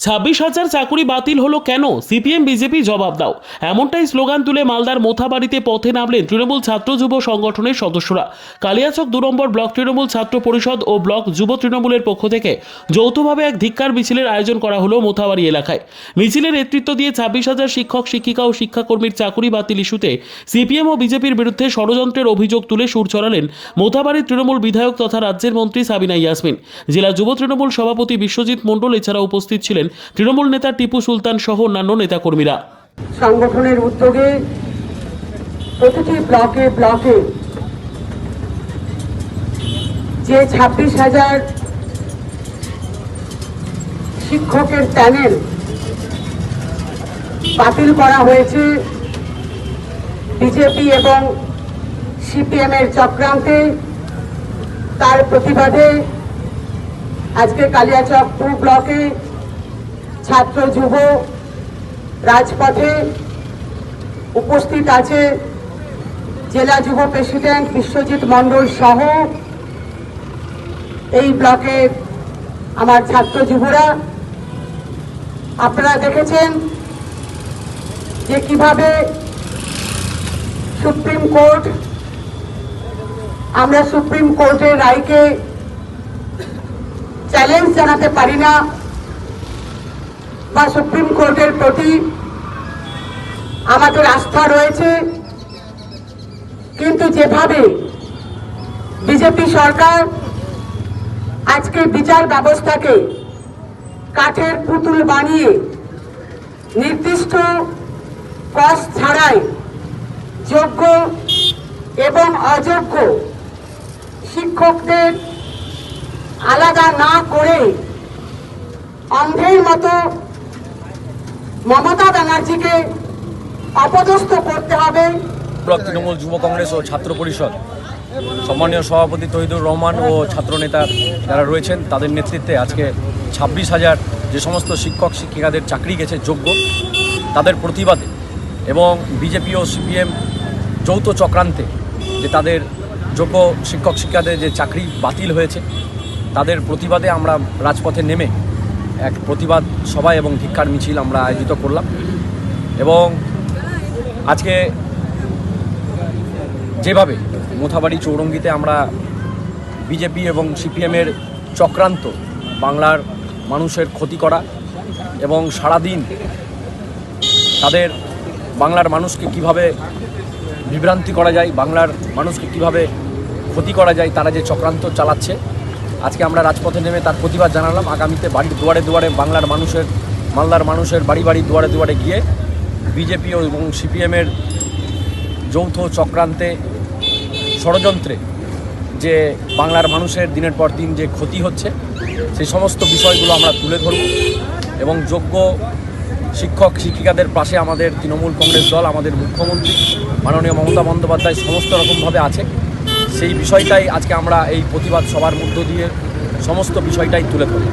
26,000 চাকুরি বাতিল হলো কেন? সিপিএম বিজেপি জবাব দাও, এমনটাই স্লোগান তুলে মালদার মোথাবাড়িতে পথে নামলেন তৃণমূল ছাত্র যুব সংগঠনের সদস্যরা। কালিয়াচক 2 নম্বর ব্লক তৃণমূল ছাত্র পরিষদ ও ব্লক যুব তৃণমূলের পক্ষ থেকে যৌথভাবে এক ধিক্কার মিছিলের আয়োজন করা হলো মোথাবাড়ি এলাকায়। মিছিলের নেতৃত্ব দিয়ে 26,000 শিক্ষক শিক্ষিকা ও শিক্ষাকর্মীর চাকুরি বাতিল ইস্যুতে সিপিএম ও বিজেপির বিরুদ্ধে ষড়যন্ত্রের অভিযোগ তুলে সুর চড়ালেন মোথাবাড়ির তৃণমূল বিধায়ক তথা রাজ্যের মন্ত্রী সাবিনা ইয়াসমিন। জেলা যুব তৃণমূল সভাপতি বিশ্বজিৎ মণ্ডল এছাড়া উপস্থিত ছিলেন তৃণমূল নেতা টিপু সুলতান সহ অন্যান্য নেতাকর্মীরা। সংগঠনের উদ্যোগে প্রতিটি ব্লকে ব্লকে যে 26,000 শিক্ষকের প্যানেল বাতিল করা হয়েছে বিজেপি এবং সিপিএম এর চক্রান্তে, তার প্রতিবাদে আজকে কালিয়াচক 2 ব্লকে ছাত্র যুব রাজপথে উপস্থিত আছে জেলা যুব প্রেসিডেন্ট বিশ্বজিৎ মণ্ডল সহ এই ব্লকের আমার ছাত্র যুবরা। আপনারা দেখেছেন যে কিভাবে সুপ্রিম কোর্ট, আমরা সুপ্রিম কোর্টের রায়কে চ্যালেঞ্জ জানাতে পারি না বা সুপ্রিম কোর্টের প্রতি আমাদের আস্থা রয়েছে, কিন্তু যেভাবে বিজেপি সরকার আজকে বিচার ব্যবস্থাকে কাঠের পুতুল বানিয়ে নির্দিষ্ট কস ছাড়াই যোগ্য এবং অযোগ্য শিক্ষকদের আলাদা না করে অন্ধের মতো মমতা ব্যানার্জিকে অপদস্থ করতে হবে। ব্লক তৃণমূল যুব কংগ্রেস ও ছাত্র পরিষদ সম্মানীয় সভাপতি তহিদুর রহমান ও ছাত্রনেতা যারা রয়েছেন তাদের নেতৃত্বে আজকে 26,000 যে সমস্ত শিক্ষক শিক্ষিকাদের চাকরি গেছে যোগ্য, তাদের প্রতিবাদে এবং বিজেপি ও সিপিএম যৌথ চক্রান্তে যে তাদের যোগ্য শিক্ষক শিক্ষিকাদের যে চাকরি বাতিল হয়েছে তাদের প্রতিবাদে আমরা রাজপথে নেমে এক প্রতিবাদ সভা এবং ধিক্কার মিছিল আমরা আয়োজিত করলাম। এবং আজকে যেভাবে মোথাবাড়ি চৌরঙ্গিতে আমরা বিজেপি এবং সিপিএমের চক্রান্ত বাংলার মানুষের ক্ষতি করা এবং সারাদিন তাদের বাংলার মানুষকে কিভাবে বিভ্রান্তি করা যায়, বাংলার মানুষকে কিভাবে ক্ষতি করা যায়, তারা যে চক্রান্ত চালাচ্ছে, আজকে আমরা রাজপথে নেমে তার প্রতিবাদ জানালাম। আগামীতে বাড়ির দুয়ারে দুয়ারে মালদার মানুষের বাড়ি বাড়ি দুয়ারে দুয়ারে গিয়ে বিজেপি এবং সিপিএমের যৌথ চক্রান্তে ষড়যন্ত্রে যে বাংলার মানুষের দিনের পর দিন যে ক্ষতি হচ্ছে সেই সমস্ত বিষয়গুলো আমরা তুলে ধরব এবং যোগ্য শিক্ষক শিক্ষিকাদের পাশে আমাদের তৃণমূল কংগ্রেস দল, আমাদের মুখ্যমন্ত্রী মাননীয় মমতা বন্দ্যোপাধ্যায় সমস্ত রকমভাবে আছে। সেই বিষয়টাই আজকে আমরা এই প্রতিবাদ সভার মধ্য দিয়ে সমস্ত বিষয়টাই তুলে ধরব।